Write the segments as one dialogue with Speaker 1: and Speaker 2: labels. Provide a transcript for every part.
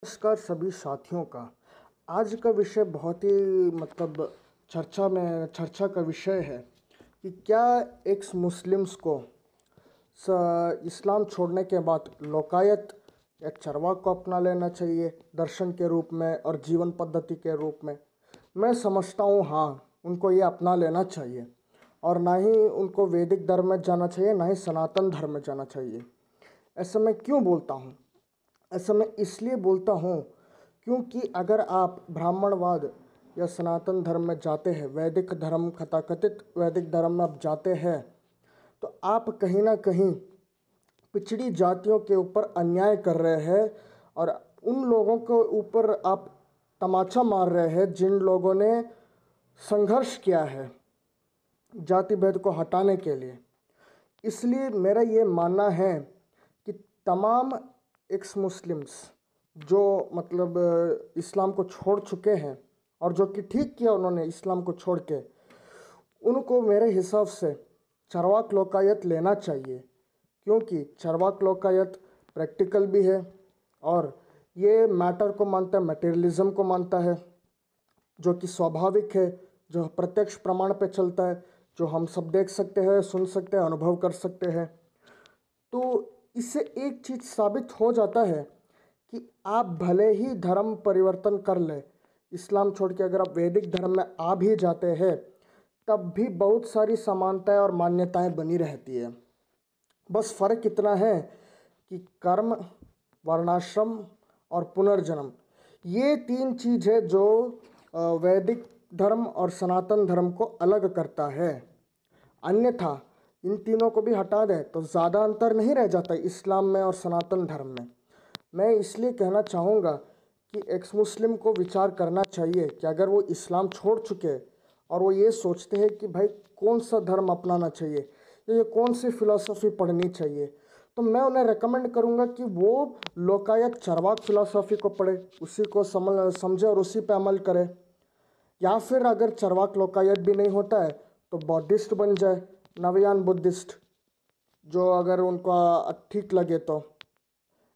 Speaker 1: नमस्कार सभी साथियों का। आज का विषय बहुत ही चर्चा का विषय है कि क्या एक्स मुस्लिम्स को इस्लाम छोड़ने के बाद लोकायत या चरवाक को अपना लेना चाहिए दर्शन के रूप में और जीवन पद्धति के रूप में। मैं समझता हूँ हाँ, उनको ये अपना लेना चाहिए और ना ही उनको वैदिक धर्म में जाना चाहिए, ना ही सनातन धर्म में जाना चाहिए। ऐसा मैं क्यों बोलता हूँ? ऐसा मैं इसलिए बोलता हूँ क्योंकि अगर आप ब्राह्मणवाद या सनातन धर्म में जाते हैं, वैदिक धर्म तथाकथित वैदिक धर्म में आप जाते हैं, तो आप कहीं ना कहीं पिछड़ी जातियों के ऊपर अन्याय कर रहे हैं और उन लोगों के ऊपर आप तमाचा मार रहे हैं जिन लोगों ने संघर्ष किया है जाति भेद को हटाने के लिए। इसलिए मेरा ये मानना है कि तमाम एक्स मुस्लिम्स जो इस्लाम को छोड़ चुके हैं और जो कि ठीक किया उन्होंने इस्लाम को छोड़ के, उनको मेरे हिसाब से चरवाक लोकायत लेना चाहिए, क्योंकि चरवाक लोकायत प्रैक्टिकल भी है और ये मैटर को मानता है, मटेरियलिज्म को मानता है, जो कि स्वाभाविक है, जो प्रत्यक्ष प्रमाण पे चलता है, जो हम सब देख सकते हैं, सुन सकते हैं, अनुभव कर सकते हैं। तो इससे एक चीज़ साबित हो जाता है कि आप भले ही धर्म परिवर्तन कर ले, इस्लाम छोड़ के अगर आप वैदिक धर्म में आ भी जाते हैं, तब भी बहुत सारी समानताएं और मान्यताएं बनी रहती है। बस फ़र्क इतना है कि कर्म, वर्णाश्रम और पुनर्जन्म, ये तीन चीज़ है जो वैदिक धर्म और सनातन धर्म को अलग करता है। अन्यथा इन तीनों को भी हटा दें तो ज़्यादा अंतर नहीं रह जाता इस्लाम में और सनातन धर्म में। मैं इसलिए कहना चाहूँगा कि एक्स मुस्लिम को विचार करना चाहिए कि अगर वो इस्लाम छोड़ चुके और वो ये सोचते हैं कि भाई कौन सा धर्म अपनाना चाहिए या ये कौन सी फ़िलासफ़ी पढ़नी चाहिए, तो मैं उन्हें रेकमेंड करूँगा कि वो लोकायत चरवाक फ़िलासफ़ी को पढ़े, उसी को समझे और उसी पे अमल करे। या फिर अगर चरवाक लोकायत भी नहीं होता है तो बौद्धिस्ट बन जाए, नवयान बुद्धिस्ट, जो अगर उनको ठीक लगे तो।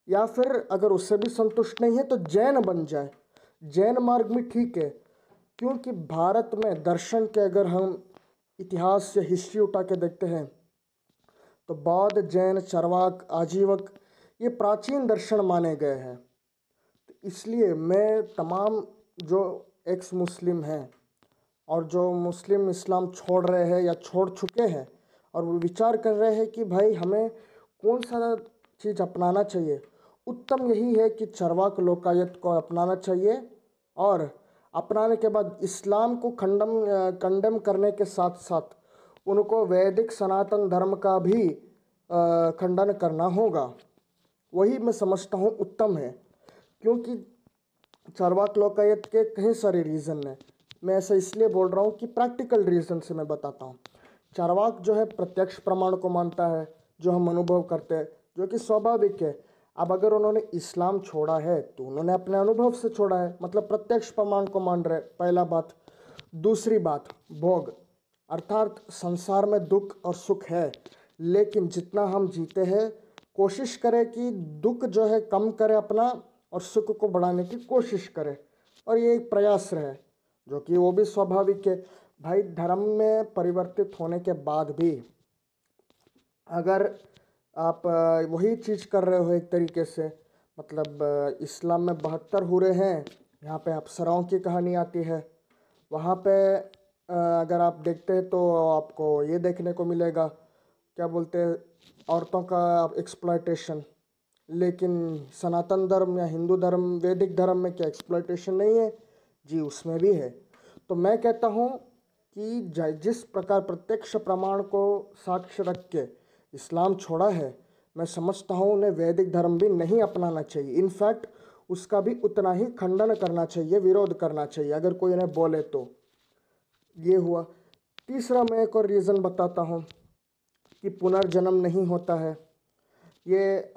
Speaker 1: या फिर अगर उससे भी संतुष्ट नहीं है तो जैन बन जाए। जैन मार्ग भी ठीक है, क्योंकि भारत में दर्शन के अगर हम इतिहास या हिस्ट्री उठा के देखते हैं तो बौद्ध, जैन, चरवाक, आजीवक ये प्राचीन दर्शन माने गए हैं। तो इसलिए मैं तमाम जो एक्स मुस्लिम हैं और जो मुस्लिम इस्लाम छोड़ रहे हैं या छोड़ चुके हैं और वो विचार कर रहे हैं कि भाई हमें कौन सा चीज़ अपनाना चाहिए, उत्तम यही है कि चरवाक लोकायत को अपनाना चाहिए और अपनाने के बाद इस्लाम को कंडेम करने के साथ साथ उनको वैदिक सनातन धर्म का भी खंडन करना होगा। वही मैं समझता हूँ उत्तम है, क्योंकि चरवाक लोकायत के कई सारे रीज़न हैं। मैं ऐसा इसलिए बोल रहा हूँ कि प्रैक्टिकल रीज़न से मैं बताता हूँ। चरवाक जो है प्रत्यक्ष प्रमाण को मानता है, जो हम अनुभव करते हैं, जो कि स्वाभाविक है। अब अगर उन्होंने इस्लाम छोड़ा है तो उन्होंने अपने अनुभव से छोड़ा है, मतलब प्रत्यक्ष प्रमाण को मान रहे, पहला बात। दूसरी बात, भोग, अर्थात संसार में दुख और सुख है, लेकिन जितना हम जीते हैं कोशिश करें कि दुख जो है कम करें अपना और सुख को बढ़ाने की कोशिश करें, और ये एक प्रयास रहे, जो कि वो भी स्वाभाविक है। भाई धर्म में परिवर्तित होने के बाद भी अगर आप वही चीज़ कर रहे हो एक तरीके से, इस्लाम में 72 हुरे हैं, यहाँ पे अप्सराओं की कहानी आती है। वहाँ पे अगर आप देखते हैं तो आपको ये देखने को मिलेगा, क्या बोलते हैं, औरतों का एक्सप्लॉयटेशन। लेकिन सनातन धर्म या हिंदू धर्म, वैदिक धर्म में क्या एक्सप्लॉयटेशन नहीं है? जी, उसमें भी है। तो मैं कहता हूँ कि जिस प्रकार प्रत्यक्ष प्रमाण को साक्ष्य रख के इस्लाम छोड़ा है, मैं समझता हूँ उन्हें वैदिक धर्म भी नहीं अपनाना चाहिए। इनफैक्ट उसका भी उतना ही खंडन करना चाहिए, विरोध करना चाहिए अगर कोई उन्हें बोले तो। ये हुआ। तीसरा मैं एक और रीज़न बताता हूँ कि पुनर्जन्म नहीं होता है। ये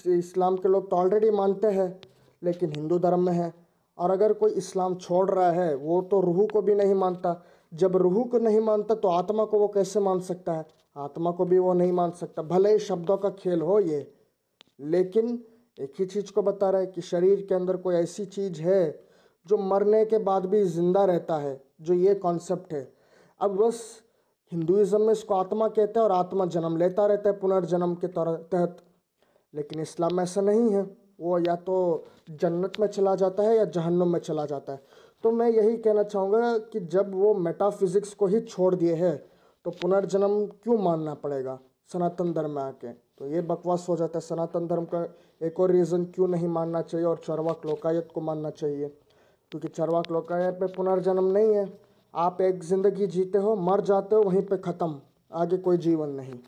Speaker 1: इस्लाम के लोग तो ऑलरेडी मानते हैं, लेकिन हिंदू धर्म में है। और अगर कोई इस्लाम छोड़ रहा है, वो तो रूह को भी नहीं मानता। जब रूह को नहीं मानता तो आत्मा को वो कैसे मान सकता है? आत्मा को भी वो नहीं मान सकता। भले ही शब्दों का खेल हो ये, लेकिन एक ही चीज़ को बता रहा है कि शरीर के अंदर कोई ऐसी चीज़ है जो मरने के बाद भी जिंदा रहता है, जो ये कॉन्सेप्ट है। अब बस हिंदुइज्म में इसको आत्मा कहते हैं और आत्मा जन्म लेता रहता है पुनर्जन्म के तहत, लेकिन इस्लाम में ऐसा नहीं है। वो या तो जन्नत में चला जाता है या जहन्नुम में चला जाता है। तो मैं यही कहना चाहूँगा कि जब वो मेटाफिज़िक्स को ही छोड़ दिए है तो पुनर्जन्म क्यों मानना पड़ेगा सनातन धर्म में आके। तो ये बकवास हो जाता है। सनातन धर्म का एक और रीज़न क्यों नहीं मानना चाहिए और चार्वाक लोकायत को मानना चाहिए, क्योंकि चार्वाक लोकायत पे पुनर्जन्म नहीं है। आप एक ज़िंदगी जीते हो, मर जाते हो, वहीं पे ख़त्म, आगे कोई जीवन नहीं।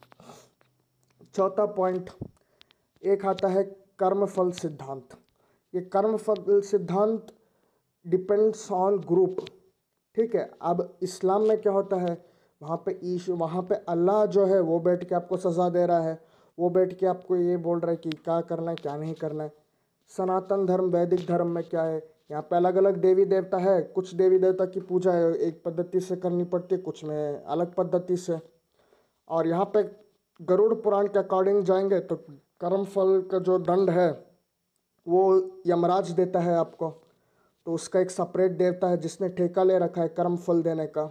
Speaker 1: चौथा पॉइंट एक आता है कर्मफल सिद्धांत। ये कर्मफल सिद्धांत डिपेंड्स ऑन ग्रुप, ठीक है। अब इस्लाम में क्या होता है, वहाँ पे अल्लाह जो है वो बैठ के आपको सज़ा दे रहा है, वो बैठ के आपको ये बोल रहा है कि क्या करना है क्या नहीं करना है। सनातन धर्म वैदिक धर्म में क्या है, यहाँ पे अलग अलग देवी देवता है। कुछ देवी देवता की पूजा एक पद्धति से करनी पड़ती है, कुछ में अलग पद्धति से। और यहाँ पे गरुड़ पुराण के अकॉर्डिंग जाएंगे तो कर्मफल का जो दंड है वो यमराज देता है आपको। तो उसका एक सेपरेट देवता है जिसने ठेका ले रखा है कर्मफल देने का।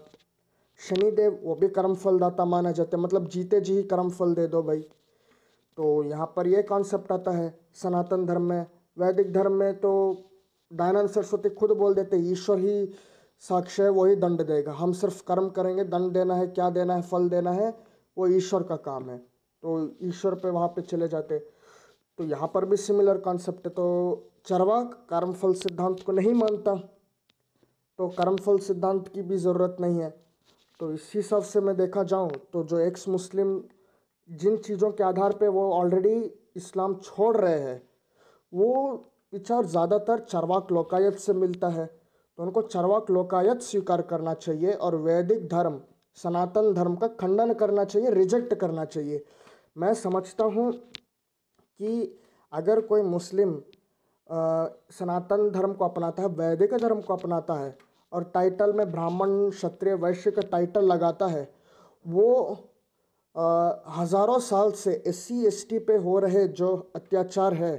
Speaker 1: शनिदेव वो भी कर्मफल दाता माना जाता है, मतलब जीते जी ही कर्मफल दे दो भाई। तो यहाँ पर ये कॉन्सेप्ट आता है सनातन धर्म में। वैदिक धर्म में तो दयानंद सरस्वती खुद बोल देते ईश्वर ही साक्ष्य है, वही दंड देगा, हम सिर्फ कर्म करेंगे, दंड देना है, क्या देना है, फल देना है, वो ईश्वर का काम है। तो ईश्वर पे वहाँ पे चले जाते। तो यहाँ पर भी सिमिलर कॉन्सेप्ट है। तो चार्वाक कर्मफल सिद्धांत को नहीं मानता, तो कर्मफल सिद्धांत की भी ज़रूरत नहीं है। तो इस हिसाब से मैं देखा जाऊँ तो जो एक्स मुस्लिम जिन चीज़ों के आधार पे वो ऑलरेडी इस्लाम छोड़ रहे हैं, वो विचार ज़्यादातर चार्वाक लोकायत से मिलता है। तो उनको चार्वाक लोकायत स्वीकार करना चाहिए और वैदिक धर्म सनातन धर्म का खंडन करना चाहिए, रिजेक्ट करना चाहिए। मैं समझता हूँ कि अगर कोई मुस्लिम सनातन धर्म को अपनाता है, वैदिक धर्म को अपनाता है और टाइटल में ब्राह्मण क्षत्रिय वैश्य का टाइटल लगाता है, वो हज़ारों साल से SC ST पे हो रहे जो अत्याचार है,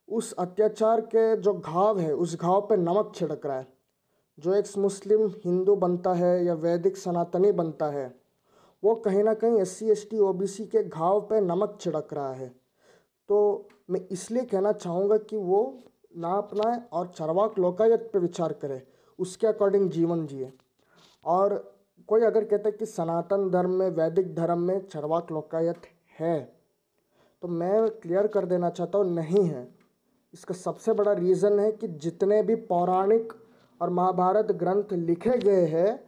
Speaker 1: उस अत्याचार के जो घाव है उस घाव पे नमक छिड़क रहा है। जो एक मुस्लिम हिंदू बनता है या वैदिक सनातनी बनता है, वो कहीं ना कहीं SC ST OBC के घाव पे नमक छिड़क रहा है। तो मैं इसलिए कहना चाहूँगा कि वो ना अपनाए और चार्वाक लोकायत पे विचार करे, उसके अकॉर्डिंग जीवन जिए। और कोई अगर कहता है कि सनातन धर्म में वैदिक धर्म में चार्वाक लोकायत है, तो मैं क्लियर कर देना चाहता हूँ नहीं है। इसका सबसे बड़ा रीज़न है कि जितने भी पौराणिक और महाभारत ग्रंथ लिखे गए हैं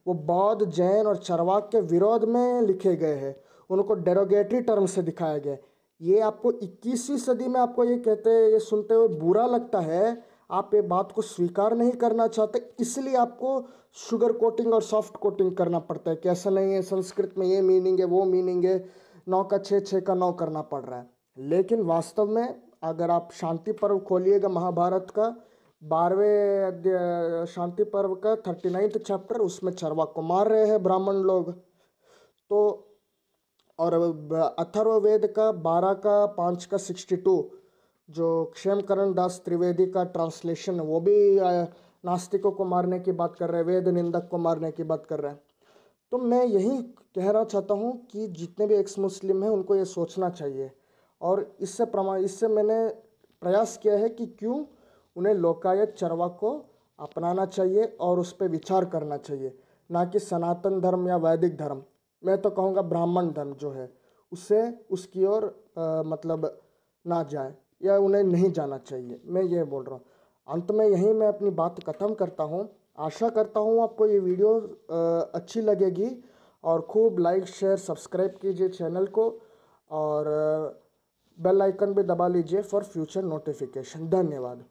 Speaker 1: वो बौद्ध जैन और चार्वाक के विरोध में लिखे गए हैं, उनको डेरोगेटरी टर्म से दिखाया गया है। ये आपको 21वीं सदी में आपको ये कहते हैं, ये सुनते हुए बुरा लगता है, आप ये बात को स्वीकार नहीं करना चाहते, इसलिए आपको शुगर कोटिंग और सॉफ्ट कोटिंग करना पड़ता है कि ऐसा नहीं है, संस्कृत में ये मीनिंग है, वो मीनिंग है, 9 का 6, 6 का 9 करना पड़ रहा है। लेकिन वास्तव में अगर आप शांति पर्व खोलिएगा महाभारत का 12वें शांति पर्व का 39th चैप्टर, उसमें चार्वाक को मार रहे हैं ब्राह्मण लोग। तो और अथर्ववेद का 12 का 5 का 62 जो क्षेमकरण दास त्रिवेदी का ट्रांसलेशन है, वो भी नास्तिकों को मारने की बात कर रहे हैं, वेद निंदक को मारने की बात कर रहे हैं। तो मैं यही कहना चाहता हूँ कि जितने भी एक्स मुस्लिम हैं उनको ये सोचना चाहिए। और इससे मैंने प्रयास किया है कि क्यों उन्हें लोकायत चार्वाक को अपनाना चाहिए और उस पर विचार करना चाहिए, ना कि सनातन धर्म या वैदिक धर्म। मैं तो कहूँगा ब्राह्मण धर्म जो है उससे उसकी ओर मतलब ना जाए या उन्हें नहीं जाना चाहिए, मैं ये बोल रहा हूँ। अंत में यहीं मैं अपनी बात ख़त्म करता हूँ। आशा करता हूँ आपको ये वीडियो अच्छी लगेगी और खूब लाइक शेयर सब्सक्राइब कीजिए चैनल को और बेल आइकन भी दबा लीजिए फॉर फ्यूचर नोटिफिकेशन। धन्यवाद।